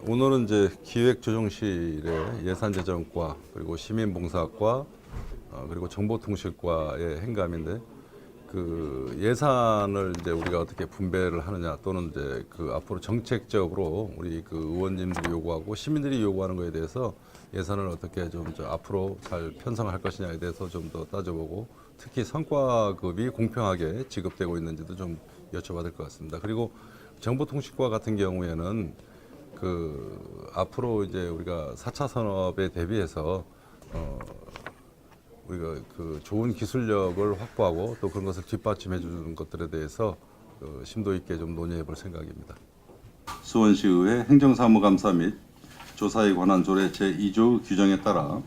오늘은 이제 기획조정실의 예산재정과 그리고 시민봉사과 그리고 정보통신과의 행감인데 그 예산을 이제 우리가 어떻게 분배를 하느냐 또는 이제 그 앞으로 정책적으로 우리 그 의원님들이 요구하고 시민들이 요구하는 거에 대해서 예산을 어떻게 좀 앞으로 잘 편성할 것이냐에 대해서 좀 더 따져보고 특히 성과급이 공평하게 지급되고 있는지도 좀 여쭤봐야 될 것 같습니다. 그리고 정보통신과 같은 경우에는 그 앞으로 이제 우리가 4차 산업에 대비해서 우리가 그 좋은 기술력을 확보하고 또 그런 것을 뒷받침해 주는 것들에 대해서 심도 있게 좀 논의해 볼 생각입니다. 수원시의회 행정사무감사 및 조사에 관한 조례 제2조 규정에 따라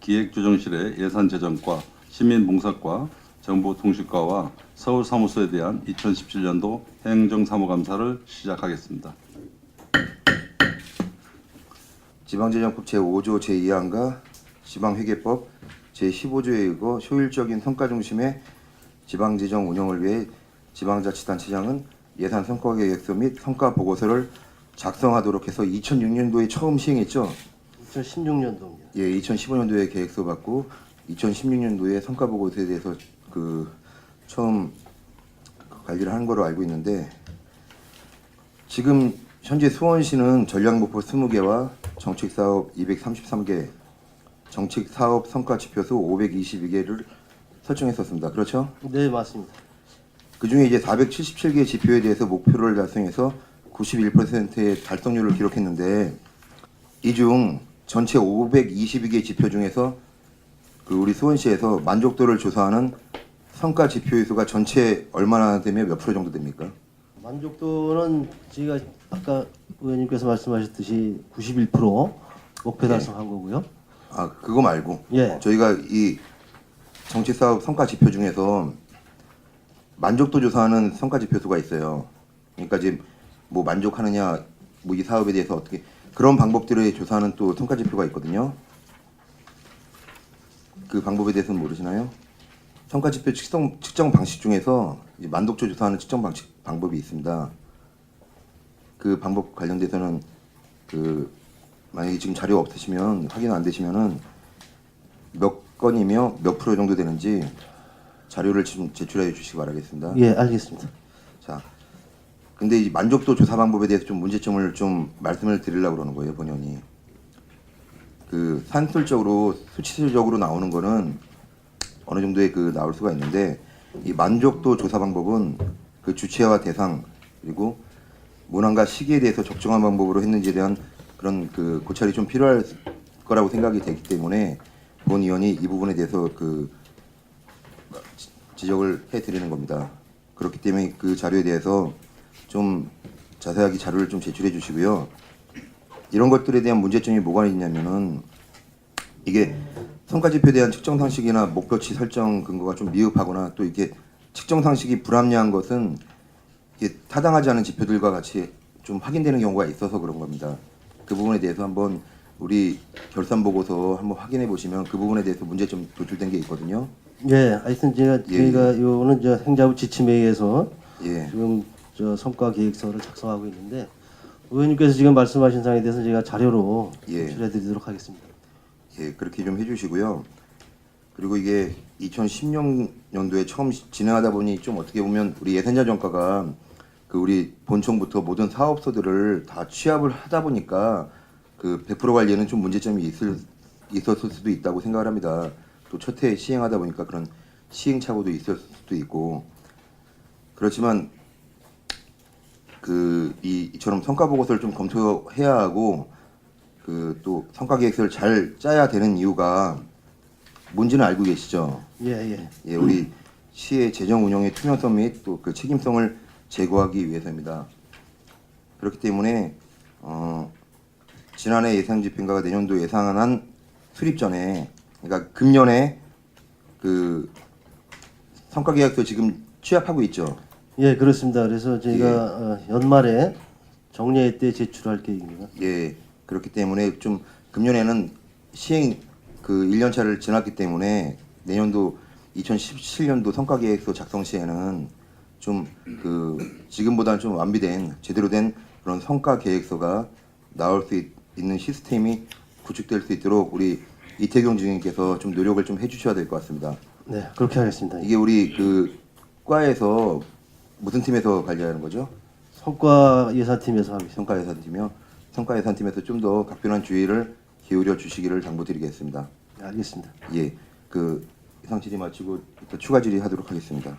기획조정실의 예산재정과 시민봉사과 정보통신과와 서울사무소에 대한 2017년도 행정사무감사를 시작하겠습니다. 지방재정법 제5조 제2항과 지방회계법 제15조에 의거 효율적인 성과 중심의 지방재정 운영을 위해 지방자치단체장은 예산 성과계획서 및 성과보고서를 작성하도록 해서 2006년도에 처음 시행했죠. 2016년도입니다. 예, 2015년도에 계획서 받고 2016년도에 성과보고서에 대해서 처음 관리를 한 거로 알고 있는데, 지금 현재 수원시는 전략목표 20개와 정책사업 233개, 정책사업 성과지표수 522개를 설정했었습니다. 그렇죠? 네, 맞습니다. 그중에 이제 477개 지표에 대해서 목표를 달성해서 91%의 달성률을 기록했는데, 이 중 전체 522개 지표 중에서 그 우리 수원시에서 만족도를 조사하는 성과 지표의 수가 전체 얼마나 되면 몇 프로 정도 됩니까? 만족도는 저희가 아까 의원님께서 말씀하셨듯이 91% 목표 달성한 거고요. 아, 그거 말고 예. 저희가 이 정책사업 성과 지표 중에서 만족도 조사하는 성과 지표수가 있어요. 그러니까 지금 뭐 만족하느냐, 뭐 이 사업에 대해서 어떻게, 그런 방법들을 조사하는 또 성과 지표가 있거든요. 그 방법에 대해서는 모르시나요? 성과 지표 측정 방식 중에서 이제 만족도 조사하는 측정 방법이 있습니다. 그 방법 관련돼서는 그 만약에 지금 자료 없으시면, 확인 안 되시면은 몇 건이며 몇 프로 정도 되는지 자료를 지금 제출해 주시기 바라겠습니다. 예, 알겠습니다. 자, 근데 이 만족도 조사 방법에 대해서 좀 문제점을 좀 말씀을 드리려고 그러는 거예요, 본연이. 그 산술적으로 수치적으로 나오는 거는 어느 정도의 그 나올 수가 있는데, 이 만족도 조사 방법은 그 주체와 대상 그리고 문항과 시기에 대해서 적정한 방법으로 했는지에 대한 그런 그 고찰이 좀 필요할 거라고 생각이 되기 때문에 본 의원이 이 부분에 대해서 그 지적을 해드리는 겁니다. 그렇기 때문에 그 자료에 대해서 좀 자세하게 자료를 좀 제출해 주시고요. 이런 것들에 대한 문제점이 뭐가 있냐면은, 이게 성과지표에 대한 측정 상식이나 목표치 설정 근거가 좀 미흡하거나 또 이게 측정 상식이 불합리한 것은 이게 타당하지 않은 지표들과 같이 좀 확인되는 경우가 있어서 그런 겁니다. 그 부분에 대해서 한번 우리 결산 보고서 한번 확인해 보시면 그 부분에 대해서 문제점 도출된 게 있거든요. 예, 하여튼 저희가 요는 저 행자부 지침에 의해서 예. 지금 저 성과 계획서를 작성하고 있는데, 의원님께서 지금 말씀하신 사항에 대해서 제가 자료로 예. 제출해드리도록 하겠습니다. 예, 그렇게 좀 해주시고요. 그리고 이게 2016년도에 처음 진행하다 보니 좀 어떻게 보면 우리 예산자정과가 그 우리 본청부터 모든 사업소들을 다 취합을 하다 보니까 그 100% 관리에는 좀 문제점이 있었을 수도 있다고 생각을 합니다. 또 첫 해 시행하다 보니까 그런 시행착오도 있을 수도 있고, 그렇지만 그 이처럼 성과 보고서를 좀 검토해야 하고 그 또 성과 계획서를 잘 짜야 되는 이유가 뭔지는 알고 계시죠? 예, 예. 예, 우리 시의 재정 운영의 투명성 및 또 그 책임성을 제고하기 위해서입니다. 그렇기 때문에 지난해 예상 집행과가 내년도 예상한 수립 전에, 그러니까 금년에 그 성과 계획서 지금 취합하고 있죠. 예, 그렇습니다. 그래서 저희가 연말에 정례회 때 제출할 계획입니다. 예, 그렇기 때문에 좀 금년에는 시행 그 1년차를 지났기 때문에 내년도 2017년도 성과계획서 작성 시에는 좀 그 지금보다는 좀 완비된 제대로 된 그런 성과 계획서가 나올 수 있는 시스템이 구축될 수 있도록 우리 이태경 주임께서 좀 노력을 좀 해주셔야 될 것 같습니다. 네, 그렇게 하겠습니다. 이게 우리 그 과에서 무슨 팀에서 관리하는 거죠? 성과 예산팀에서 하고 있습니다. 성과예산팀이요. 성과예산팀에서 좀 더 각별한 주의를 기울여 주시기를 당부드리겠습니다. 네, 알겠습니다. 예, 그 이상 질의 마치고 또 추가 질의하도록 하겠습니다.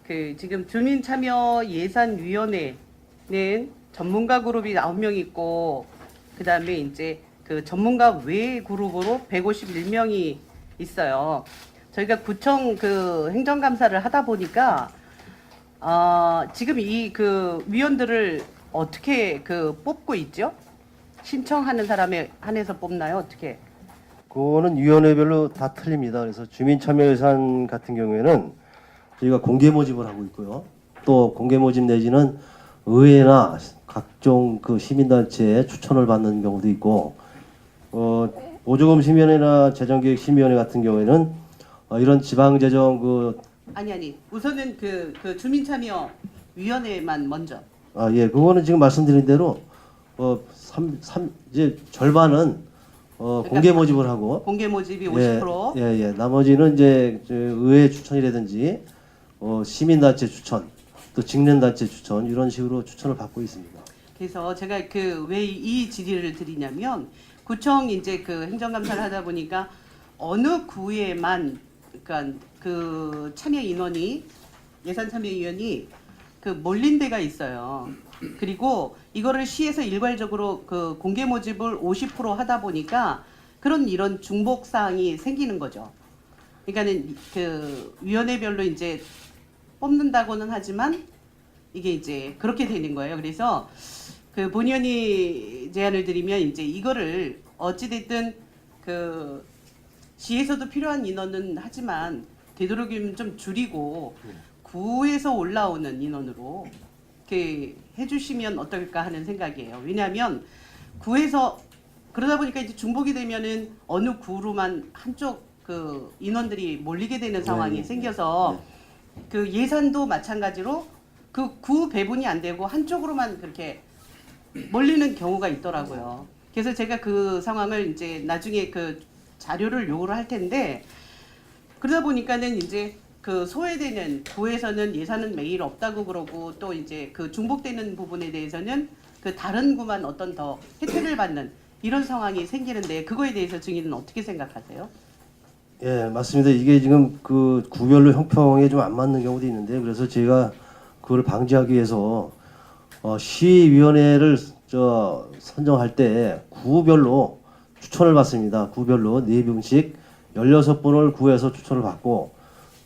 그 지금 주민참여예산위원회는 전문가 그룹이 9명 있고 그다음에 이제 그 전문가 외 그룹으로 151명이 있어요. 저희가 구청 그 행정감사를 하다 보니까 지금 이 그 위원들을 어떻게 그 뽑고 있죠? 신청하는 사람에 한해서 뽑나요? 어떻게? 그거는 위원회별로 다 틀립니다. 그래서 주민참여예산 같은 경우에는 저희가 공개 모집을 하고 있고요. 또 공개 모집 내지는 의회나 각종 그 시민단체에 추천을 받는 경우도 있고, 보조금 심의위원회나 재정기획심의위원회 같은 경우에는 이런 지방재정 아니 우선은 그 주민참여위원회만 먼저. 예, 그거는 지금 말씀드린 대로 이제 절반은 공개 모집을 하고 공개 모집이 50%. 예. 나머지는 이제 의회 추천이라든지 시민단체 추천, 또 직능단체 추천 이런 식으로 추천을 받고 있습니다. 그래서 제가 그 왜 이 질의를 드리냐면 구청 이제 그 행정감사를 하다 보니까 어느 구에만 그러니까 그 참여 인원이 예산 참여 인원이 그 몰린 데가 있어요. 그리고 이거를 시에서 일괄적으로 그 공개 모집을 50% 하다 보니까 이런 중복 사항이 생기는 거죠. 그러니까는 그 위원회별로 이제 뽑는다고는 하지만 이게 이제 그렇게 되는 거예요. 그래서 그 본의원이 제안을 드리면 이제 이거를 어찌됐든 그 시에서도 필요한 인원은 하지만 되도록이면 좀 줄이고 구에서 올라오는 인원으로 이렇게 해주시면 어떨까 하는 생각이에요. 왜냐하면 구에서 그러다 보니까 이제 중복이 되면은 어느 구로만 한쪽 그 인원들이 몰리게 되는 상황이 네. 생겨서 그 예산도 마찬가지로 그 구 배분이 안 되고 한쪽으로만 그렇게 몰리는 경우가 있더라고요. 그래서 제가 그 상황을 이제 나중에 그 자료를 요구를 할 텐데 그러다 보니까는 이제 그 소외되는 구에서는 예산은 매일 없다고 그러고 또 이제 그 중복되는 부분에 대해서는 그 다른 구만 어떤 더 혜택을 받는 이런 상황이 생기는데 그거에 대해서 증인은 어떻게 생각하세요? 예, 맞습니다. 이게 지금 그 구별로 형평에 좀 안 맞는 경우도 있는데 그래서 제가 그걸 방지하기 위해서 시위원회를 선정할 때 구별로 추천을 받습니다. 구별로 4분씩 16분을 구해서 추천을 받고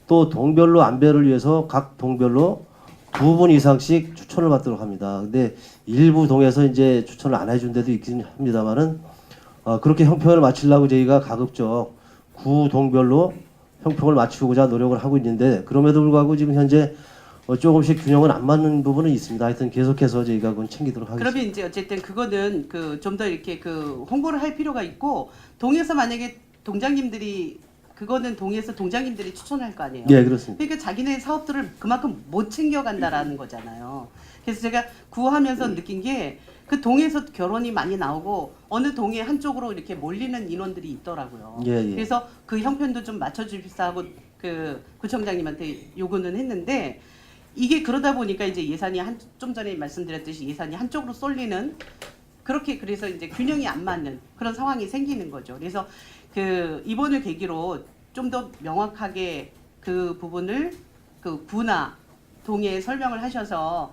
또 동별로 안배를 위해서 각 동별로 2분 이상씩 추천을 받도록 합니다. 근데 일부 동에서 이제 추천을 안 해준 데도 있긴 합니다만은 그렇게 형평을 맞추려고 저희가 가급적 구 동별로 형평을 맞추고자 노력을 하고 있는데 그럼에도 불구하고 지금 현재 조금씩 균형은 안 맞는 부분은 있습니다. 하여튼 계속해서 저희가 그건 챙기도록 하겠습니다. 그러면 이제 어쨌든 그거는 그 좀 더 이렇게 그 홍보를 할 필요가 있고 동에서 만약에 동장님들이 그거는 동에서 동장님들이 추천할 거 아니에요. 예, 그렇습니다. 그러니까 자기네 사업들을 그만큼 못 챙겨간다라는 거잖아요. 그래서 제가 구하면서 느낀 게 그 동에서 결혼이 많이 나오고 어느 동에 한쪽으로 이렇게 몰리는 인원들이 있더라고요. 예. 그래서 그 형편도 좀 맞춰주십사 하고 그 구청장님한테 요구는 했는데 이게 그러다 보니까 이제 예산이 좀 전에 말씀드렸듯이 예산이 한쪽으로 쏠리는 그렇게 그래서 이제 균형이 안 맞는 그런 상황이 생기는 거죠. 그래서 그 이번을 계기로 좀 더 명확하게 그 부분을 그 구나 동에 설명을 하셔서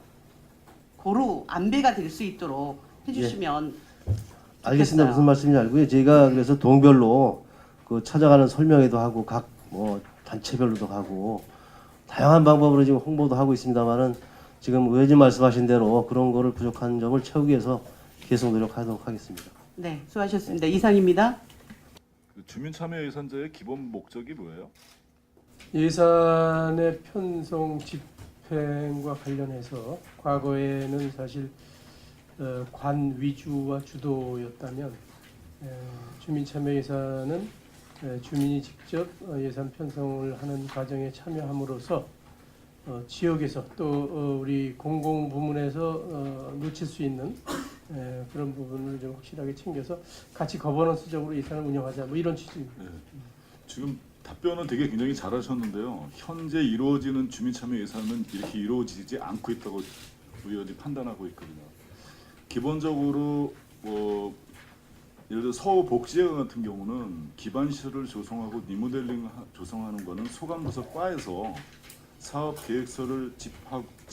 고루 안배가 될 수 있도록 해주시면 알겠습니다. 좋겠어요. 무슨 말씀인지 알고요. 저희가 그래서 동별로 그 찾아가는 설명회도 하고 각 단체별로도 하고 다양한 방법으로 지금 홍보도 하고 있습니다만은 지금 의원님 말씀하신 대로 그런 거를 부족한 점을 채우기 위해서 계속 노력하도록 하겠습니다. 네, 수고하셨습니다. 이상입니다. 그 주민참여예산제의 기본 목적이 뭐예요? 예산의 편성 집행과 관련해서 과거에는 사실 관 위주와 주도였다면 주민참여예산은 주민이 직접 예산 편성을 하는 과정에 참여함으로써 지역에서 또 우리 공공 부문에서 놓칠 수 있는 그런 부분을 좀 확실하게 챙겨서 같이 거버넌스적으로 예산을 운영하자 뭐 이런 취지입니다. 네. 지금 답변은 되게 굉장히 잘하셨는데요. 현재 이루어지는 주민참여 예산은 이렇게 이루어지지 않고 있다고 의원이 판단하고 있거든요. 기본적으로 예를 들어 서울 복지회관 같은 경우는 기반 시설을 조성하고 리모델링 조성하는 거는 소관부서 과에서 사업 계획서를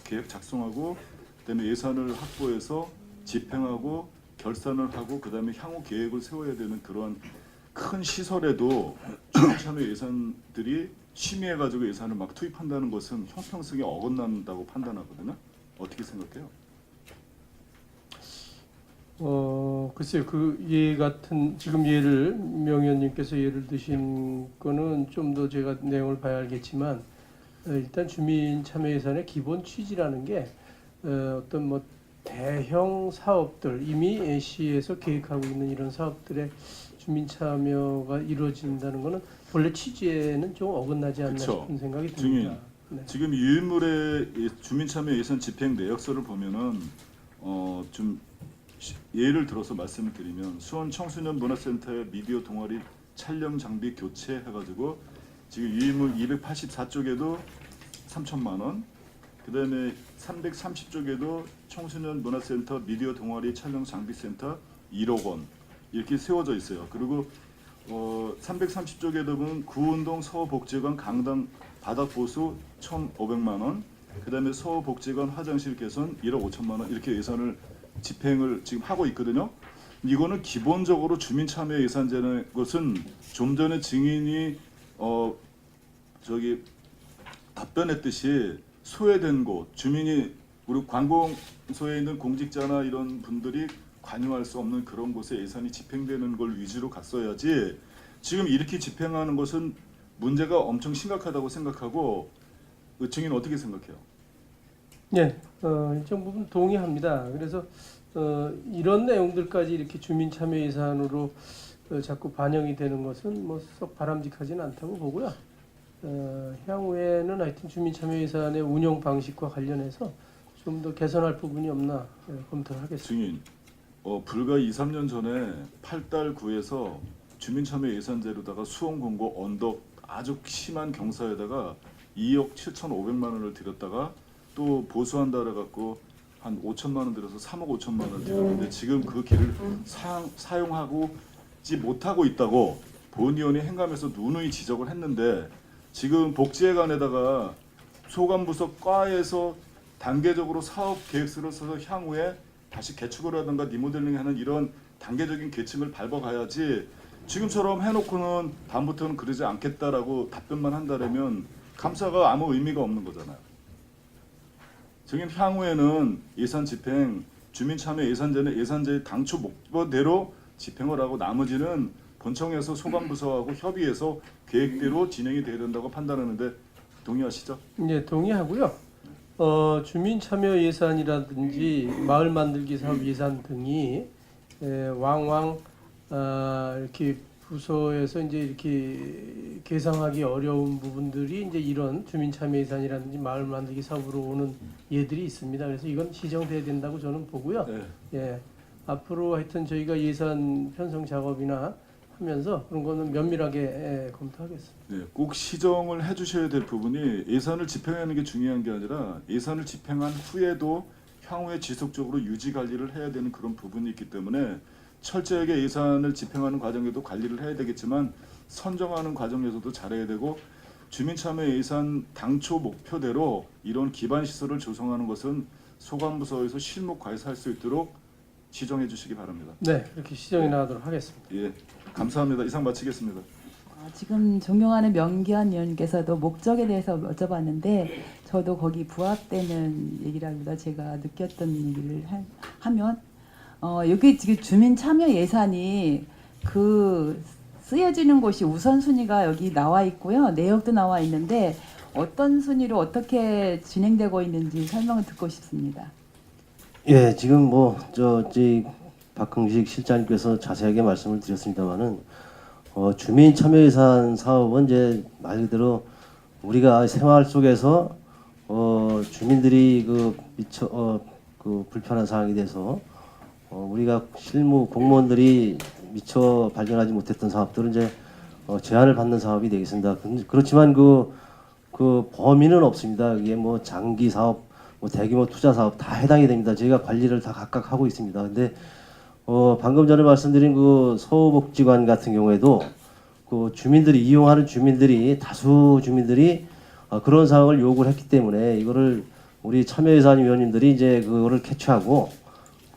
계획 작성하고 그다음에 예산을 확보해서 집행하고 결산을 하고 그다음에 향후 계획을 세워야 되는 그러한 큰 시설에도 주민참여 예산들이 심의해가지고 예산을 막 투입한다는 것은 형평성에 어긋난다고 판단하거든요. 어떻게 생각해요? 글쎄요, 그 예 같은 지금 예를 명 의원님께서 예를 드신 거는 좀 더 제가 내용을 봐야 알겠지만 일단 주민 참여 예산의 기본 취지라는 게 어떤 뭐 대형 사업들 이미 시에서 계획하고 있는 이런 사업들의 주민 참여가 이루어진다는 거는 본래 취지에는 좀 어긋나지 않나 그쵸. 싶은 생각이 증인. 듭니다. 네. 지금 유인물의 주민참여 예산 집행 내역서를 보면은 좀 예를 들어서 말씀을 드리면 수원 청소년 문화센터의 미디어 동아리 촬영 장비 교체 해가지고 지금 유인물 284쪽에도 3천만 원, 그다음에 330쪽에도 청소년 문화센터 미디어 동아리 촬영 장비센터 1억 원 이렇게 세워져 있어요. 그리고 330쪽에도 보면 구운동 서울복지관 강당 바닥 보수 1,500만 원, 그다음에 서울복지관 화장실 개선 1억 5천만 원 이렇게 예산을 집행을 지금 하고 있거든요. 이거는 기본적으로 주민참여 예산제는 것은 좀 전에 증인이 답변했듯이 소외된 곳 주민이 우리 관공서에 있는 공직자나 이런 분들이 관여할 수 없는 그런 곳에 예산이 집행되는 걸 위주로 갔어야지 지금 이렇게 집행하는 것은 문제가 엄청 심각하다고 생각하고 증인 어떻게 생각해요? 네, 일정 부분 동의합니다. 그래서 이런 내용들까지 이렇게 주민 참여 예산으로 자꾸 반영이 되는 것은 뭐 썩 바람직하지는 않다고 보고요. 향후에는 하여튼 주민 참여 예산의 운영 방식과 관련해서 좀 더 개선할 부분이 없나 검토를 하겠습니다. 증인, 불과 2, 3년 전에 8달구에서 주민참여 예산제로다가 수원 공고 언덕 아주 심한 경사에다가 2억 7,500만 원을 들였다가 또 보수한다 그래갖고 한 5천만 원 들여서 3억 5천만 원을 들였는데 지금 그 길을 사용하지 못하고 있다고 본 의원이 행감에서 누누이 지적을 했는데 지금 복지회관에다가 소관부서 과에서 단계적으로 사업 계획서를 써서 향후에 다시 개축을 하든가 리모델링하는 이런 단계적인 계층을 밟아가야지 지금처럼 해놓고는 다음부터는 그러지 않겠다라고 답변만 한다면 감사가 아무 의미가 없는 거잖아요. 증인 향후에는 예산 집행, 주민참여 예산제는 예산제의 당초 목표대로 집행을 하고 나머지는 본청에서 소관부서하고 협의해서 계획대로 진행이 돼야 된다고 판단하는데 동의하시죠? 네, 동의하고요. 주민 참여 예산이라든지 마을 만들기 사업 예산 등이 왕왕 이렇게 부서에서 이제 이렇게 계상하기 어려운 부분들이 이제 이런 주민 참여 예산이라든지 마을 만들기 사업으로 오는 예들이 있습니다. 그래서 이건 시정돼야 된다고 저는 보고요. 네. 예, 앞으로 하여튼 저희가 예산 편성 작업이나 하면서 그런 거는 면밀하게 검토하겠습니다. 네, 꼭 시정을 해주셔야 될 부분이 예산을 집행하는 게 중요한 게 아니라 예산을 집행한 후에도 향후에 지속적으로 유지 관리를 해야 되는 그런 부분이 있기 때문에 철저하게 예산을 집행하는 과정에도 관리를 해야 되겠지만 선정하는 과정에서도 잘해야 되고 주민참여 예산 당초 목표대로 이런 기반 시설을 조성하는 것은 소관부서에서 실무 과에서 할 수 있도록 시정해 주시기 바랍니다. 네, 그렇게 시정이 나가도록 하겠습니다. 예, 감사합니다. 이상 마치겠습니다. 지금 존경하는 명기현 의원께서도 목적에 대해서 여쭤봤는데 저도 거기 부합되는 얘기라기보다 제가 느꼈던 얘기를 하면 여기 지금 주민 참여 예산이 그 쓰여지는 곳이 우선순위가 여기 나와 있고요. 내역도 나와 있는데 어떤 순위로 어떻게 진행되고 있는지 설명을 듣고 싶습니다. 예, 지금 저희 박흥식 실장님께서 자세하게 말씀을 드렸습니다만은 주민 참여 예산 사업은 이제 말 그대로 우리가 생활 속에서 주민들이 그 불편한 상황이 돼서 우리가 실무 공무원들이 미처 발견하지 못했던 사업들은 이제 제한을 받는 사업이 되겠습니다. 그렇지만 그 범위는 없습니다. 이게 뭐 장기 사업, 뭐 대규모 투자 사업 다 해당이 됩니다. 저희가 관리를 다 각각 하고 있습니다. 근데 방금 전에 말씀드린 그 서울복지관 같은 경우에도 그 주민들이 이용하는 주민들이 다수 주민들이 그런 상황을 요구를 했기 때문에 이거를 우리 참여예산 위원님들이 이제 그거를 캐치하고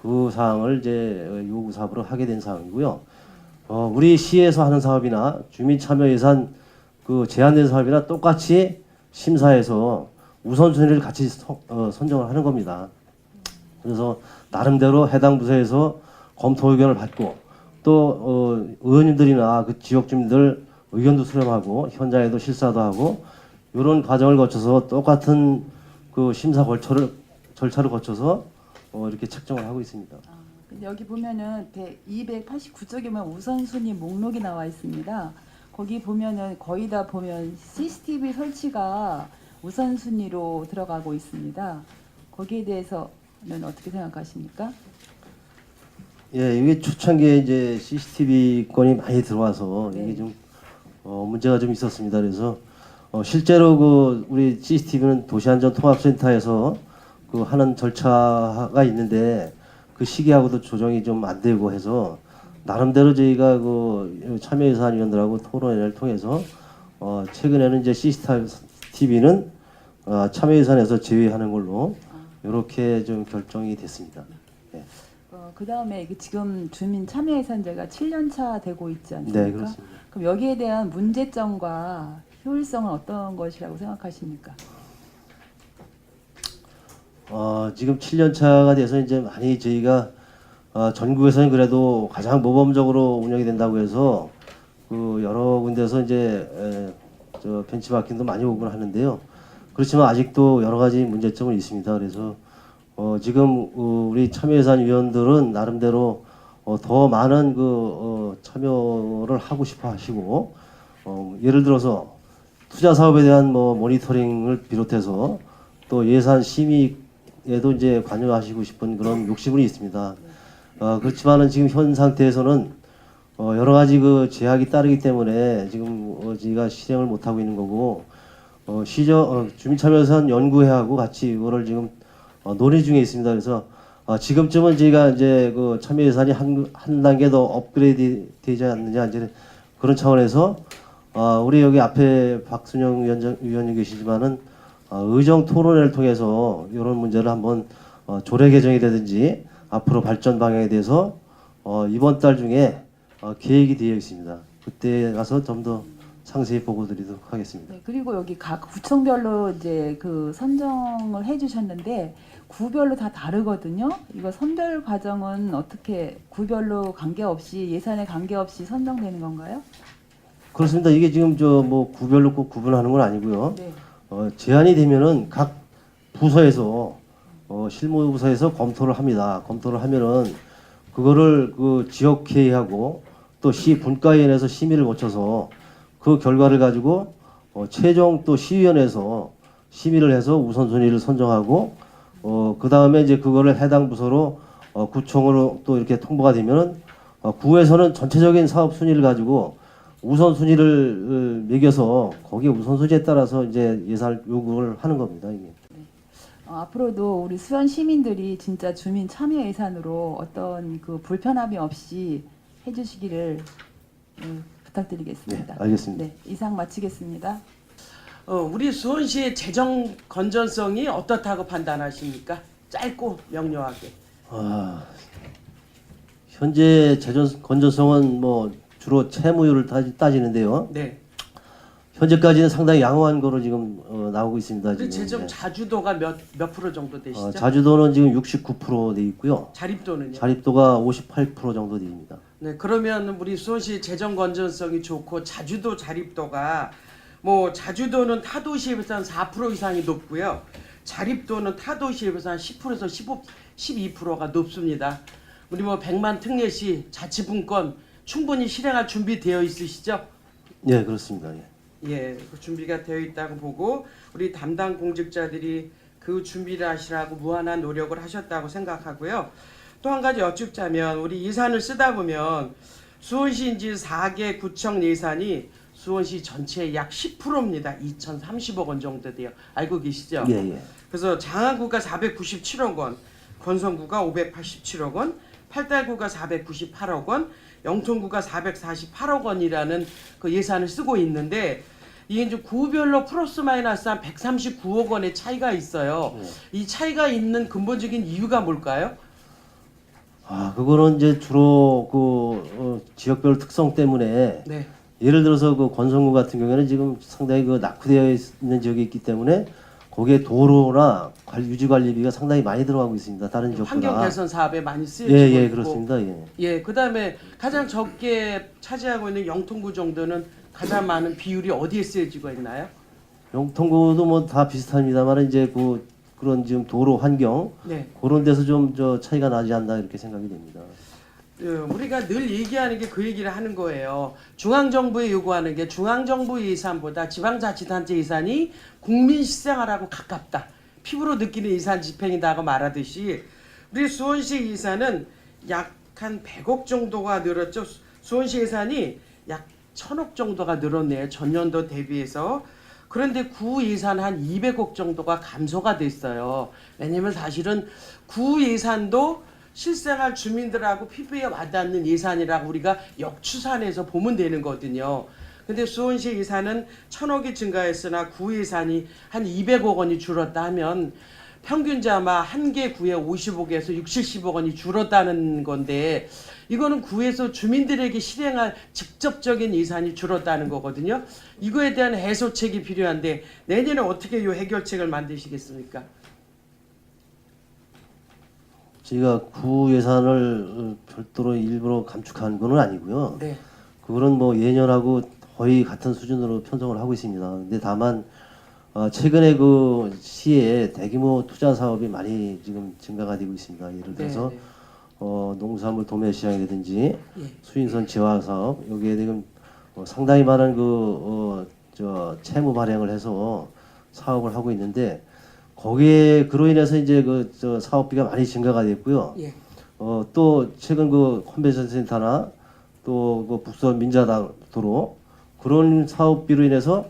그 사항을 이제 요구 사업으로 하게 된 상황이고요. 우리 시에서 하는 사업이나 주민 참여 예산 그 제한된 사업이나 똑같이 심사해서 우선순위를 같이 선정을 하는 겁니다. 그래서 나름대로 해당 부서에서 검토 의견을 받고 또 의원님들이나 그 지역 주민들 의견도 수렴하고 현장에도 실사도 하고 이런 과정을 거쳐서 똑같은 그 심사 절차를 거쳐서 이렇게 책정을 하고 있습니다. 근데 여기 보면은 289쪽에 보면 우선순위 목록이 나와 있습니다. 거기 보면은 거의 다 보면 CCTV 설치가 우선순위로 들어가고 있습니다. 거기에 대해서는 어떻게 생각하십니까? 예, 이게 초창기에 이제 CCTV 건이 많이 들어와서 네. 이게 좀 문제가 좀 있었습니다. 그래서 실제로 그 우리 CCTV는 도시안전통합센터에서 그 하는 절차가 있는데 그 시기하고도 조정이 좀 안 되고 해서 나름대로 저희가 그 참여예산위원들하고 토론회를 통해서 최근에는 이제 CCTV는 참여예산에서 제외하는 걸로 이렇게 좀 결정이 됐습니다. 네, 그 다음에 지금 주민 참여 예산제가 7년차 되고 있지 않습니까? 네 그렇습니다. 그럼 여기에 대한 문제점과 효율성은 어떤 것이라고 생각하십니까? 지금 7년 차가 돼서 이제 많이 저희가 전국에서는 그래도 가장 모범적으로 운영이 된다고 해서 그 여러 군데서 이제 저 벤치마킹도 많이 오곤 하는데요. 그렇지만 아직도 여러 가지 문제점은 있습니다. 그래서 지금 우리 참여예산 위원들은 나름대로 더 많은 그 참여를 하고 싶어 하시고 예를 들어서 투자 사업에 대한 뭐 모니터링을 비롯해서 또 예산 심의에도 이제 관여하시고 싶은 그런 욕심은 있습니다. 그렇지만은 지금 현 상태에서는 여러 가지 그 제약이 따르기 때문에 지금 저희가 실행을 못 하고 있는 거고 주민참여예산 연구회하고 같이 이거를 지금 논의 중에 있습니다. 그래서 지금쯤은 저희가 이제 그 참여예산이 한 단계 더 업그레이드 되지 않느냐 이제 그런 차원에서 우리 여기 앞에 박순영 위원님 계시지만은 의정 토론회를 통해서 이런 문제를 한번 조례 개정이라든지 앞으로 발전 방향에 대해서 이번 달 중에 계획이 되어 있습니다. 그때 가서 좀 더 상세히 보고 드리도록 하겠습니다. 네, 그리고 여기 각 구청별로 이제 그 선정을 해주셨는데 구별로 다 다르거든요. 이거 선별 과정은 어떻게 구별로 관계없이 예산에 관계없이 선정되는 건가요? 그렇습니다. 이게 지금 저 뭐 구별로 꼭 구분하는 건 아니고요. 네. 제한이 되면은 각 부서에서 실무부서에서 검토를 합니다. 검토를 하면은 그거를 그 지역회의하고 또 시 분과위원회에서 심의를 거쳐서 그 결과를 가지고 최종 또 시의원에서 심의를 해서 우선순위를 선정하고 그 다음에 이제 그거를 해당 부서로 구청으로 또 이렇게 통보가 되면은 구에서는 전체적인 사업 순위를 가지고 우선순위를 매겨서 거기에 우선순위에 따라서 이제 예산을 요구를 하는 겁니다. 이게. 앞으로도 우리 수원 시민들이 진짜 주민 참여 예산으로 어떤 그 불편함이 없이 해주시기를 부탁드리겠습니다. 네, 알겠습니다. 네, 이상 마치겠습니다. 우리 수원시의 재정 건전성이 어떻다고 판단하십니까? 짧고 명료하게. 현재 재정 건전성은 뭐 주로 채무율을 따지는데요. 네. 현재까지는 상당히 양호한 거로 지금 나오고 있습니다. 그 지금. 재정 네. 자주도가 몇 프로 정도 되시죠? 자주도는 지금 69% 돼 있고요. 자립도는요? 자립도가 58% 정도 됩니다. 네, 그러면 우리 수원시 재정 건전성이 좋고 자주도 자립도가 뭐 자주도는 타 도시에 비해서 한 4% 이상이 높고요. 자립도는 타 도시에 비해서 한 10%에서 12%가 높습니다. 우리 뭐 100만 특례시 자치분권 충분히 실행할 준비되어 있으시죠? 네, 그렇습니다. 예. 예, 그 준비가 되어 있다고 보고 우리 담당 공직자들이 그 준비를 하시라고 무한한 노력을 하셨다고 생각하고요. 또 한 가지 여쭙자면 우리 예산을 쓰다 보면 수원시인지 4개 구청 예산이 수원시 전체의 약 10%입니다. 2,030억 원 정도 돼요. 알고 계시죠? 예, 예. 그래서 장안구가 497억 원, 건성구가 587억 원, 팔달구가 498억 원, 영통구가 448억 원이라는 그 예산을 쓰고 있는데 이게 이제 구별로 플러스 마이너스 한 139억 원의 차이가 있어요. 이 차이가 있는 근본적인 이유가 뭘까요? 아, 그거는 이제 주로 지역별 특성 때문에 네. 예를 들어서 그 건성구 같은 경우에는 지금 상당히 그 낙후되어 있는 지역이 있기 때문에 거기에 도로나 유지 관리비가 상당히 많이 들어가고 있습니다. 다른 지역보다. 환경 개선 사업에 많이 쓰여지고 예, 예, 있고. 그렇습니다. 예. 예, 그다음에 가장 적게 차지하고 있는 영통구 정도는 가장 많은 비율이 어디에 쓰여지고 있나요? 영통구도 뭐 다 비슷합니다만 이제 그런 지금 도로 환경 네. 그런 데서 좀 차이가 나지 않나 이렇게 생각이 됩니다. 우리가 늘 얘기하는 게 그 얘기를 하는 거예요. 중앙정부에 요구하는 게 중앙정부 예산보다 지방자치단체 예산이 국민 실생활하고 가깝다. 피부로 느끼는 예산 집행이다고 말하듯이 우리 수원시 예산은 약 한 100억 정도가 늘었죠. 수원시 예산이 약 1000억 정도가 늘었네요. 전년도 대비해서. 그런데 구 예산 한 200억 정도가 감소가 됐어요. 왜냐면 사실은 구 예산도 실생활 주민들하고 피부에 와닿는 예산이라고 우리가 역추산해서 보면 되는 거거든요. 근데 수원시 예산은 1000억이 증가했으나 구 예산이 한 200억 원이 줄었다 하면 평균자마 한 개 구에 50억에서 60, 70억 원이 줄었다는 건데 이거는 구에서 주민들에게 실행할 직접적인 예산이 줄었다는 거거든요. 이거에 대한 해소책이 필요한데 내년에 어떻게 이 해결책을 만드시겠습니까? 저희가 구 예산을 별도로 일부러 감축한 건 아니고요. 네. 그거는 뭐 예년하고 거의 같은 수준으로 편성을 하고 있습니다. 근데 다만 최근에 그 시에 대규모 투자 사업이 많이 지금 증가가 되고 있습니다. 예를 들어서 네, 네. 농수산물 도매 시장이라든지 예. 수인선 재화 사업 여기에 지금 상당히 많은 채무 발행을 해서 사업을 하고 있는데 거기에 그로 인해서 이제 사업비가 많이 증가가 됐고요. 예. 또 최근 그 컨벤션 센터나 또 그 북선 민자도로 그런 사업비로 인해서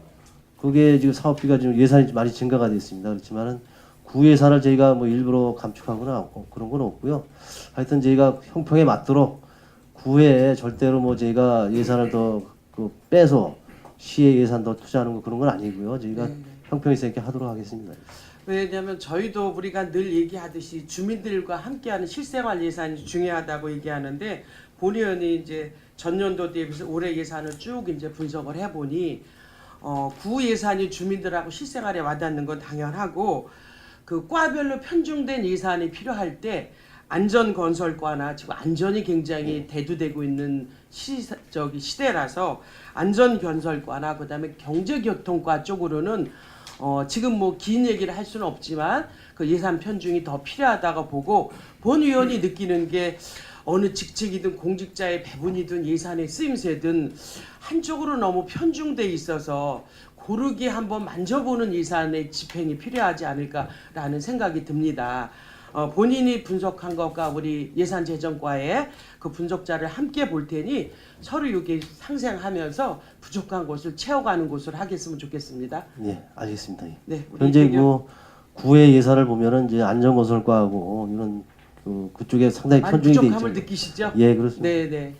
그게 지금 사업비가 지금 예산이 많이 증가가 됐습니다. 그렇지만은 구 예산을 저희가 뭐 일부러 감축하거나 그런 건 없고요. 하여튼 저희가 형평에 맞도록 구에 절대로 뭐 저희가 예산을 더 빼서 시의 예산 더 투자하는 거 그런 건 아니고요. 저희가 형평 있게 하도록 하겠습니다. 왜냐하면 저희도 우리가 늘 얘기하듯이 주민들과 함께하는 실생활 예산이 중요하다고 얘기하는데 본 의원이 이제 전년도 대비해서 올해 예산을 쭉 이제 분석을 해보니 구 예산이 주민들하고 실생활에 와닿는 건 당연하고 그 과별로 편중된 예산이 필요할 때 안전건설과나 지금 안전이 굉장히 대두되고 있는 시대라서 안전건설과나 그다음에 경제교통과 쪽으로는 지금 뭐 긴 얘기를 할 수는 없지만 그 예산 편중이 더 필요하다고 보고 본 의원이 느끼는 게 어느 직책이든 공직자의 배분이든 예산의 쓰임새든 한쪽으로 너무 편중돼 있어서 고르게 한번 만져보는 예산의 집행이 필요하지 않을까라는 생각이 듭니다. 본인이 분석한 것과 우리 예산재정과의 그 분석자를 함께 볼 테니 서로 이게 상생하면서 부족한 곳을 채워가는 곳을 하겠으면 좋겠습니다. 예, 알겠습니다. 예. 네, 우리 현재 김경- 구의 예산을 보면은 이제 안전건설과하고 이런 그쪽에 상당히 많이 편중이 돼 있죠. 부족함을 느끼시죠? 예, 그렇습니다. 네, 네.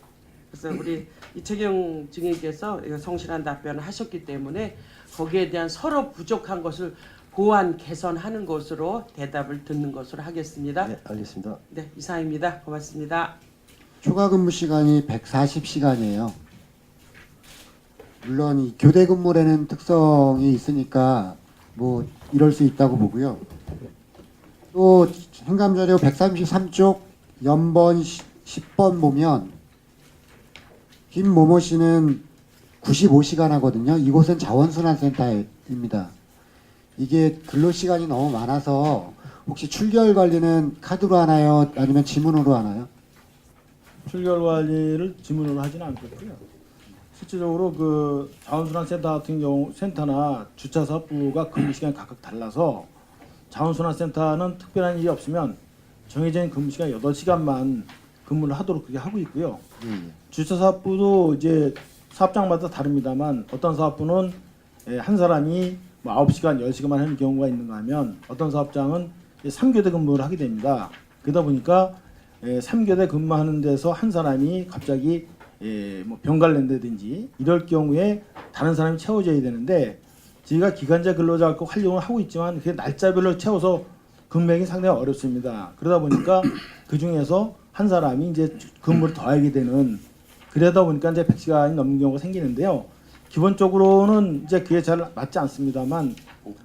그래서 우리 이채경 증인께서 성실한 답변을 하셨기 때문에 거기에 대한 서로 부족한 것을 보완 개선하는 것으로 대답을 듣는 것으로 하겠습니다. 네, 알겠습니다. 네, 이상입니다. 고맙습니다. 추가 근무 시간이 140시간이에요. 물론 이 교대 근무라는 특성이 있으니까 뭐 이럴 수 있다고 보고요. 또 행감자료 133쪽 연번 10번 보면 김모모 씨는 95시간 하거든요. 이곳은 자원순환센터입니다. 이게 근로시간이 너무 많아서 혹시 출결 관리는 카드로 하나요? 아니면 지문으로 하나요? 출결 관리를 지문으로 하지는 않겠고요. 실질적으로 그 자원순환센터 같은 경우 센터나 주차 사업부가 근무 시간이 각각 달라서 자원순환센터는 특별한 일이 없으면 정해진 근무 시간 8시간만 근무를 하도록 그렇게 하고 있고요. 주차 사업부도 이제 사업장마다 다릅니다만 어떤 사업부는 한 사람이 뭐 9시간, 10시간만 하는 경우가 있는가 하면 어떤 사업장은 3교대 근무를 하게 됩니다. 그러다 보니까 3교대 근무하는 데서 한 사람이 갑자기 뭐 병가를 낸다든지 이럴 경우에 다른 사람이 채워줘야 되는데 저희가 기간제 근로자 꼭 활용을 하고 있지만 그게 날짜별로 채워서 근무하기 상당히 어렵습니다. 그러다 보니까 그 중에서 한 사람이 이제 근무를 더하게 되는 그러다 보니까 이제 100시간이 넘는 경우가 생기는데요. 기본적으로는 이제 그게 잘 맞지 않습니다만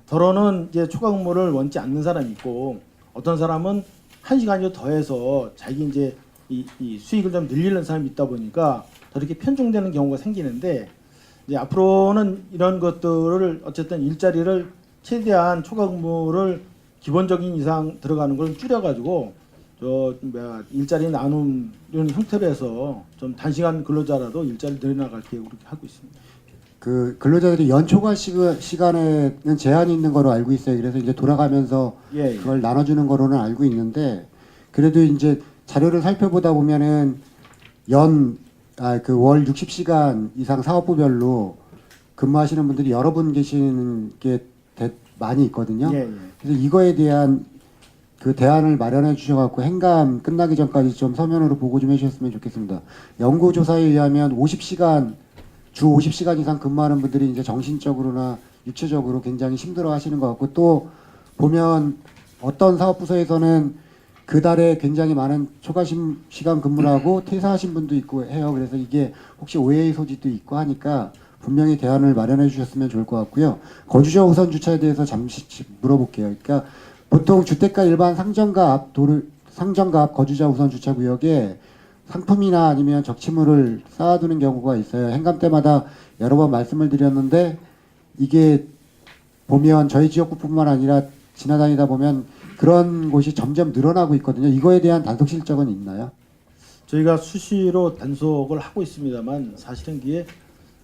더러는 이제 초과 근무를 원치 않는 사람이 있고 어떤 사람은 1시간이 더해서 자기 이제 이 수익을 좀 늘리는 사람이 있다 보니까 더 이렇게 편중되는 경우가 생기는데 이제 앞으로는 이런 것들을 어쨌든 일자리를 최대한 초과 근무를 기본적인 이상 들어가는 걸 줄여가지고 일자리 나누는 형태로 해서 좀 단시간 근로자라도 일자리를 늘려나갈 계획으로 그렇게 하고 있습니다. 그 근로자들이 연초과 시간에는 제한이 있는 거로 알고 있어요. 그래서 이제 돌아가면서 예. 그걸 나눠주는 거로는 알고 있는데 그래도 이제 자료를 살펴보다 보면은 월 60시간 이상 사업부별로 근무하시는 분들이 여러 분 계시는 게 많이 있거든요. 예. 그래서 이거에 대한 그 대안을 마련해 주셔갖고 행감 끝나기 전까지 좀 서면으로 보고 좀 해주셨으면 좋겠습니다. 연구조사에 의하면 주 50시간 이상 근무하는 분들이 이제 정신적으로나 육체적으로 굉장히 힘들어 하시는 것 같고 또 보면 어떤 사업부서에서는 그 달에 굉장히 많은 초과 시간 근무를 하고 퇴사하신 분도 있고 해요. 그래서 이게 혹시 오해의 소지도 있고 하니까 분명히 대안을 마련해 주셨으면 좋을 것 같고요. 거주자 우선 주차에 대해서 잠시 물어볼게요. 그러니까 보통 주택가 일반 상정가 앞 거주자 우선 주차 구역에 상품이나 아니면 적치물을 쌓아두는 경우가 있어요. 행감 때마다 여러 번 말씀을 드렸는데 이게 보면 저희 지역구뿐만 아니라 지나다니다 보면 그런 곳이 점점 늘어나고 있거든요. 이거에 대한 단속 실적은 있나요? 저희가 수시로 단속을 하고 있습니다만 사실은 그게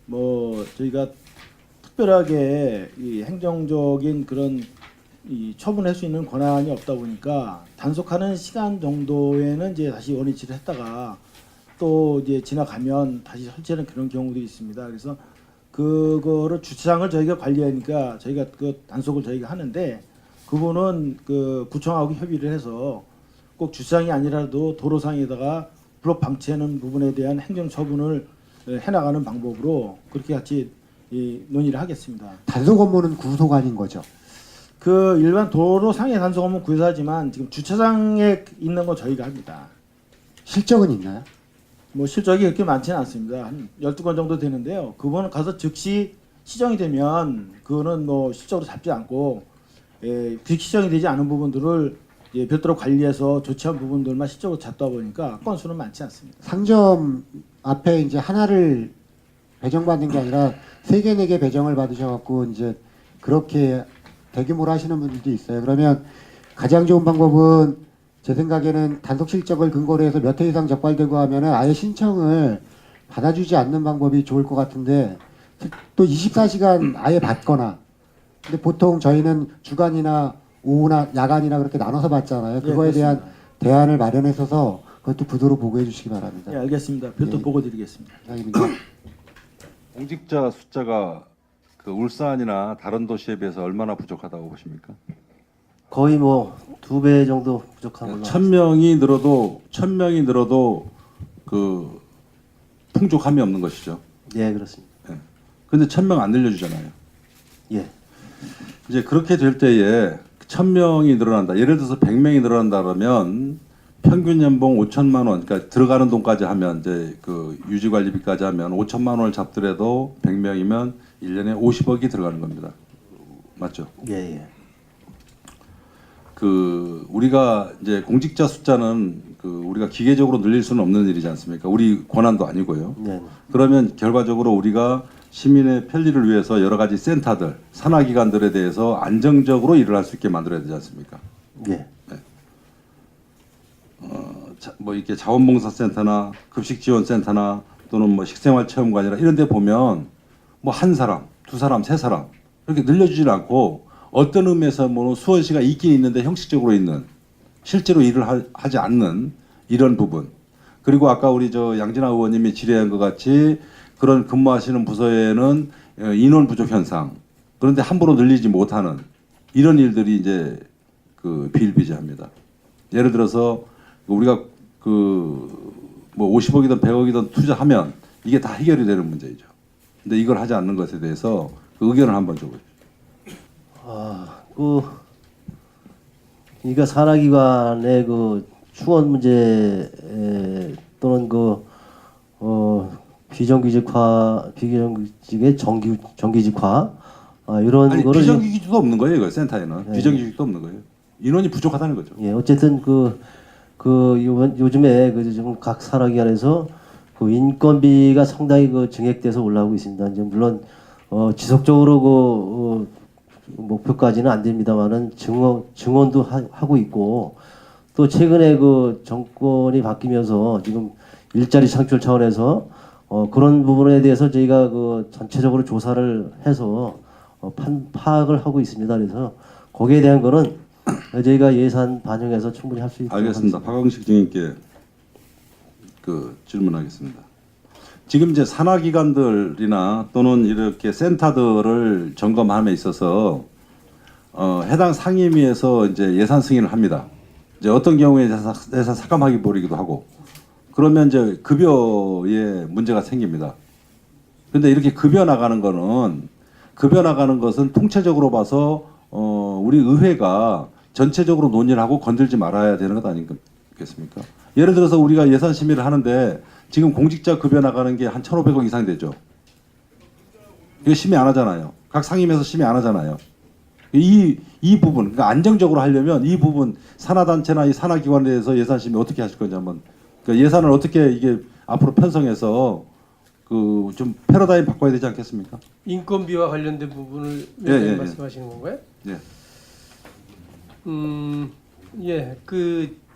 뭐 저희가 특별하게 이 행정적인 그런 이 처분할 수 있는 권한이 없다 보니까 단속하는 시간 정도에는 이제 다시 원위치를 했다가 또 이제 지나가면 다시 설치하는 그런 경우들이 있습니다. 그래서 그거를 주차장을 저희가 관리하니까 저희가 그 단속을 저희가 하는데 그거는 그 구청하고 협의를 해서 꼭 주차장이 아니라도 도로상에다가 블록 방치하는 부분에 대한 행정 처분을 해나가는 방법으로 그렇게 같이 논의를 하겠습니다. 단속 업무는 구속 아닌 거죠? 그 일반 도로상의 단속 업무 구사하지만 지금 주차장에 있는 거 저희가 합니다. 실적은 있나요? 뭐 실적이 그렇게 많지는 않습니다. 한 12건 정도 되는데요. 그거는 가서 즉시 시정이 되면 그거는 뭐 실적으로 잡지 않고 비시정이 되지 않은 부분들을 별도로 관리해서 조치한 부분들만 실적으로 잡다 보니까 건수는 많지 않습니다. 상점 앞에 이제 하나를 배정받는 게 아니라 3개, 4개 배정을 받으셔갖고 이제 그렇게 대규모로 하시는 분들도 있어요. 그러면 가장 좋은 방법은 제 생각에는 단속 실적을 근거로 해서 몇 회 이상 적발되고 하면은 아예 신청을 받아주지 않는 방법이 좋을 것 같은데 또 24시간 아예 받거나 근데 보통 저희는 주간이나 오후나 야간이나 그렇게 나눠서 받잖아요. 그거에 대한 대안을 마련해서 그것도 부도로 보고해 주시기 바랍니다. 예, 알겠습니다. 별도 예. 보고 드리겠습니다. 이상입니다. 공직자 숫자가 그 울산이나 다른 도시에 비해서 얼마나 부족하다고 보십니까? 거의 뭐 2배 정도 부족한 걸로. 1,000명이 늘어도 그 풍족함이 없는 것이죠. 예, 그렇습니다. 근데 1,000명 안 늘려주잖아요. 예. 이제 그렇게 될 때에 1,000명이 늘어난다. 예를 들어서 100명이 늘어난다 그러면 평균 연봉 5천만 원, 그러니까 들어가는 돈까지 하면 이제 그 유지 관리비까지 하면 5천만 원을 잡더라도 100명이면 1년에 50억이 들어가는 겁니다. 맞죠? 예, 예. 그 우리가 이제 공직자 숫자는 그 우리가 기계적으로 늘릴 수는 없는 일이지 않습니까? 우리 권한도 아니고요. 네. 그러면 결과적으로 우리가 시민의 편리를 위해서 여러 가지 센터들, 산하기관들에 대해서 안정적으로 일을 할 수 있게 만들어야 되지 않습니까? 예. 뭐 이렇게 자원봉사센터나 급식지원센터나 또는 뭐 식생활 체험관이나 이런 데 보면 뭐 한 사람, 두 사람, 세 사람 이렇게 늘려주질 않고 어떤 의미에서 뭐 수원시가 있긴 있는데 형식적으로 있는 실제로 일을 하지 않는 이런 부분. 그리고 아까 우리 저 양진아 의원님이 질의한 것 같이 그런 근무하시는 부서에는 인원 부족 현상. 그런데 함부로 늘리지 못하는 이런 일들이 이제 그 비일비재합니다. 예를 들어서 우리가 그 뭐 50억이든 100억이든 투자하면 이게 다 해결이 되는 문제이죠. 근데 이걸 하지 않는 것에 대해서 그 의견을 한번 줘보십시오. 그러니까 산하기관의 그 추원 문제 또는 비정규직의 정규직화 이런 아니 거를 비정규직도 없는 거예요. 이거 센터에는 비정규직도 없는 거예요. 인원이 부족하다는 거죠. 예, 어쨌든 요즘에 지금 각 산하기관에서 그 인건비가 상당히 증액돼서 올라오고 있습니다. 이제 물론 지속적으로 목표까지는 안 됩니다만은 증원도 하고 있고 또 최근에 정권이 바뀌면서 지금 일자리 창출 차원에서 그런 부분에 대해서 저희가 전체적으로 조사를 해서 파악을 하고 있습니다. 그래서 거기에 대한 거는 저희가 예산 반영해서 충분히 할 수 있도록 알겠습니다. 박광식 증인께 질문하겠습니다. 지금 이제 산하기관들이나 또는 이렇게 센터들을 점검함에 있어서 해당 상임위에서 이제 예산 승인을 합니다. 이제 어떤 경우에 예산 삭감하기 벌이기도 하고 그러면 이제 급여에 문제가 생깁니다. 그런데 이렇게 급여 나가는 것은 통체적으로 봐서 우리 의회가 전체적으로 논의를 하고 건들지 말아야 되는 것 아니겠습니까? 예를 들어서 우리가 예산 심의를 하는데 지금 공직자 급여 나가는 게 한 1,500억 이상 되죠. 이거 심의 안 하잖아요. 각 상임에서 심의 안 하잖아요. 이 부분, 그러니까 안정적으로 하려면 이 부분 산하단체나 이 산하기관에 대해서 예산 심의 어떻게 하실 건지 한번, 그러니까 예산을 어떻게 이게 앞으로 편성해서 좀 패러다임 바꿔야 되지 않겠습니까? 인건비와 관련된 부분을 예. 말씀하시는 건가요? 예.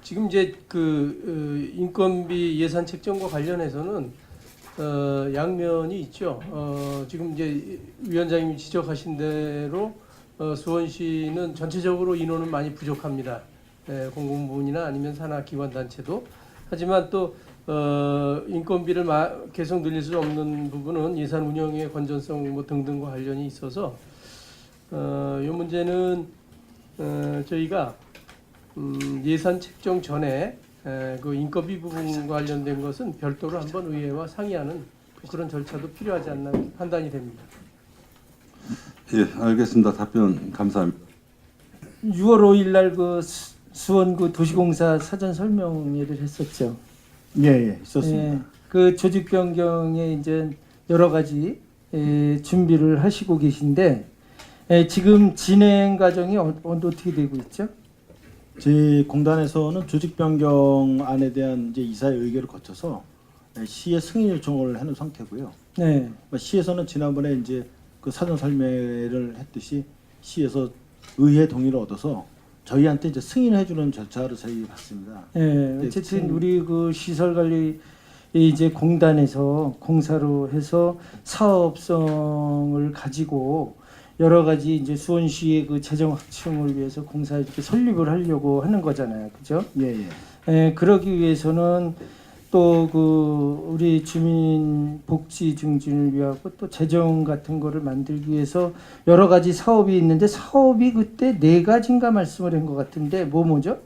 지금 이제 인건비 예산 책정과 관련해서는 양면이 있죠. 지금 이제 위원장님이 지적하신 대로 수원시는 전체적으로 인원은 많이 부족합니다. 공공부문이나 아니면 산하기관 단체도. 하지만 또 인건비를 계속 늘릴 수 없는 부분은 예산 운영의 건전성 뭐 등등과 관련이 있어서 이 문제는 저희가 예산 책정 전에 그 인건비 부분과 관련된 것은 별도로 한번 의회와 상의하는 그런 절차도 필요하지 않나 판단이 됩니다. 예, 알겠습니다. 답변 감사합니다. 6월 5일 날 수원 도시공사 사전 설명회를 했었죠. 예, 있었습니다. 그 조직 변경에 이제 여러 가지 준비를 하시고 계신데 지금 진행 과정이 어떻게 되고 있죠? 저희 공단에서는 조직 변경안에 대한 이제 이사의 의결을 거쳐서 시에 승인 요청을 해놓은 상태고요. 네. 시에서는 지난번에 이제 그 사전 설명회를 했듯이 시에서 의회 동의를 얻어서 저희한테 이제 승인해주는 절차를 저희 봤습니다. 네. 어쨌든 우리 그 시설 관리 이제 공단에서 공사로 해서 사업성을 가지고 여러 가지 이제 수원시의 그 재정 확충을 위해서 공사 이렇게 설립을 하려고 하는 거잖아요, 그죠? 예. 그러기 위해서는 또 우리 주민 복지 증진을 위하고 또 재정 같은 거를 만들기 위해서 여러 가지 사업이 있는데 사업이 그때 4가지인가 말씀을 한 것 같은데 뭐죠?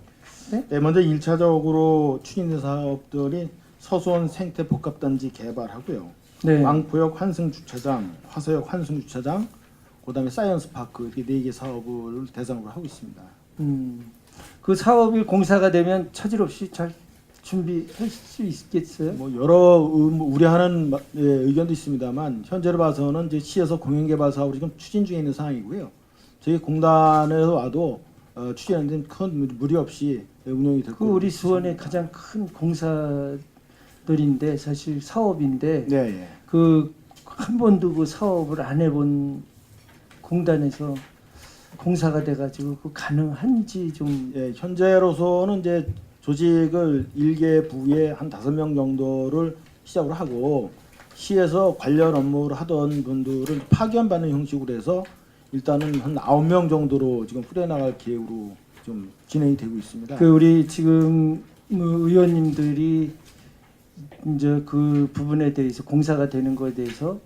네, 먼저 1차적으로 추진된 사업들이 서수원 생태 복합단지 개발하고요. 네. 왕포역 환승주차장, 화서역 환승주차장, 그다음에 사이언스 파크 이렇게 4개 사업을 대상으로 하고 있습니다. 그 사업이 공사가 되면 차질 없이 잘 준비할 수 있겠어요? 뭐 여러 우려하는 의견도 있습니다만 현재로 봐서는 이제 시에서 공영개발 사업을 지금 추진 중에 있는 상황이고요. 저희 공단에서 와도 추진하는 큰 무리 없이 운영이 될 거고. 우리 수원의 가장 큰 공사들인데 사실 사업인데 네. 한 번도 그 사업을 안 해본 공단에서 공사가 돼가지고 가능한지 좀. 현재로서는 이제 조직을 1개 부에 한 5명 정도를 시작으로 하고 시에서 관련 업무를 하던 분들은 파견받는 형식으로 해서 일단은 한 9명 정도로 지금 풀어나갈 계획으로 좀 진행이 되고 있습니다. 그 우리 지금 의원님들이 이제 그 부분에 대해서 공사가 되는 것에 대해서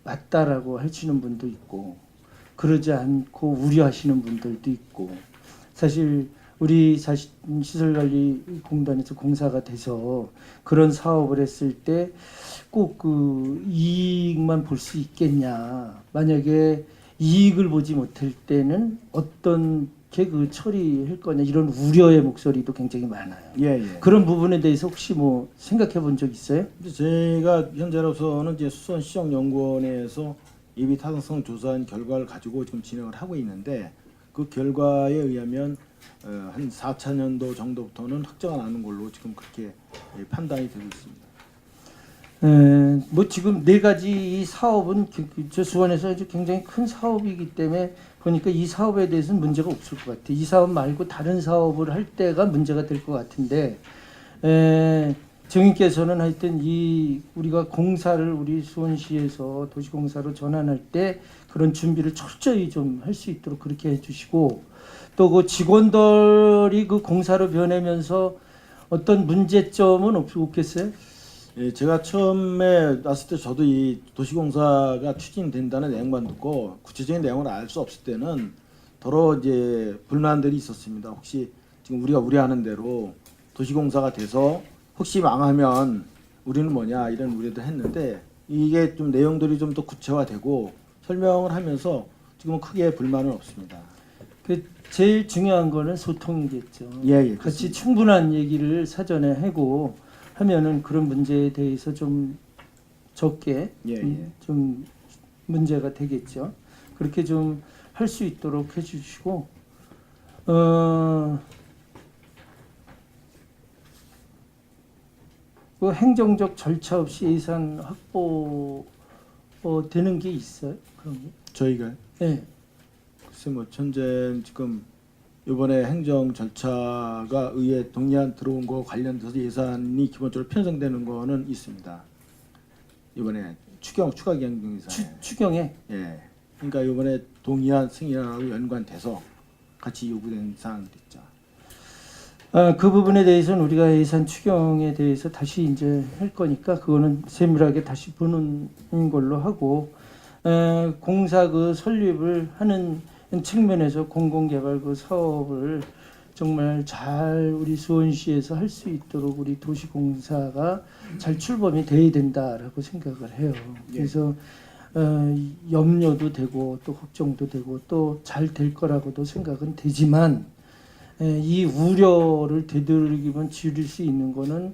맞다라고 하시는 분도 있고 그러지 않고 우려하시는 분들도 있고 사실 우리 시설관리공단에서 공사가 돼서 그런 사업을 했을 때 꼭 그 이익만 볼 수 있겠냐 만약에 이익을 보지 못할 때는 어떻게 그 처리할 거냐 이런 우려의 목소리도 굉장히 많아요. 예. 그런 부분에 대해서 혹시 뭐 생각해 본 적 있어요? 제가 현재로서는 이제 수원시정연구원에서 예비 타당성 조사한 결과를 가지고 지금 진행을 하고 있는데 그 결과에 의하면 한 4차년도 정도부터는 확정가 나는 걸로 지금 그렇게 판단이 되고 있습니다. 뭐 지금 네 가지 이 사업은 저 수원에서 아주 굉장히 큰 사업이기 때문에 보니까 이 사업에 대해서는 문제가 없을 것 같아요. 이 사업 말고 다른 사업을 할 때가 문제가 될 것 같은데 정인께서는 하여튼 이 우리가 공사를 우리 수원시에서 도시공사로 전환할 때 그런 준비를 철저히 좀 할 수 있도록 그렇게 해주시고 또 그 직원들이 그 공사로 변하면서 어떤 문제점은 없겠어요? 예, 제가 처음에 왔을 때 저도 이 도시공사가 추진된다는 내용만 듣고 구체적인 내용을 알 수 없을 때는 더러 이제 불만들이 있었습니다. 혹시 지금 우리가 우려하는 대로 도시공사가 돼서 혹시 망하면 우리는 뭐냐 이런 우려도 했는데 이게 좀 내용들이 좀 더 구체화되고 설명을 하면서 지금은 크게 불만은 없습니다. 그 제일 중요한 거는 소통이겠죠. 예, 같이 충분한 얘기를 사전에 하고 하면은 그런 문제에 대해서 좀 적게 좀 문제가 되겠죠. 그렇게 좀 할 수 있도록 해주시고 그 행정적 절차 없이 예산 확보 되는 게 있어요? 그런 게? 저희가 네. 글쎄 뭐 현재 지금 이번에 행정 절차가 의회 동의안 들어온 거 관련돼서 예산이 기본적으로 편성되는 거는 있습니다. 이번에 추가 경정 예산. 추경에? 예. 그러니까 이번에 동의안 승인하고 연관돼서 같이 요구된 사항들이 있죠. 그 부분에 대해서는 우리가 예산 추경에 대해서 다시 이제 할 거니까 그거는 세밀하게 다시 보는 걸로 하고 공사 그 설립을 하는 측면에서 공공개발 그 사업을 정말 잘 우리 수원시에서 할 수 있도록 우리 도시공사가 잘 출범이 돼야 된다라고 생각을 해요. 그래서 염려도 되고 또 걱정도 되고 또 잘 될 거라고도 생각은 되지만 이 우려를 되도록이면 줄일 수 있는 거는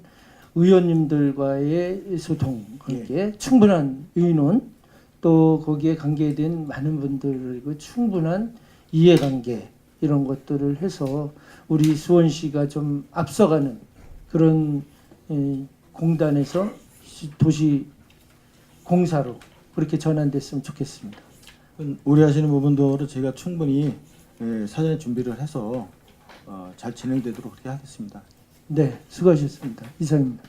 의원님들과의 소통 관계, 충분한 의논 또 거기에 관계된 많은 분들과 충분한 이해관계 이런 것들을 해서 우리 수원시가 좀 앞서가는 그런 공단에서 도시 공사로 그렇게 전환됐으면 좋겠습니다. 우려하시는 부분들을 제가 충분히 사전에 준비를 해서 잘 진행되도록 그렇게 하겠습니다. 네, 수고하셨습니다. 이상입니다.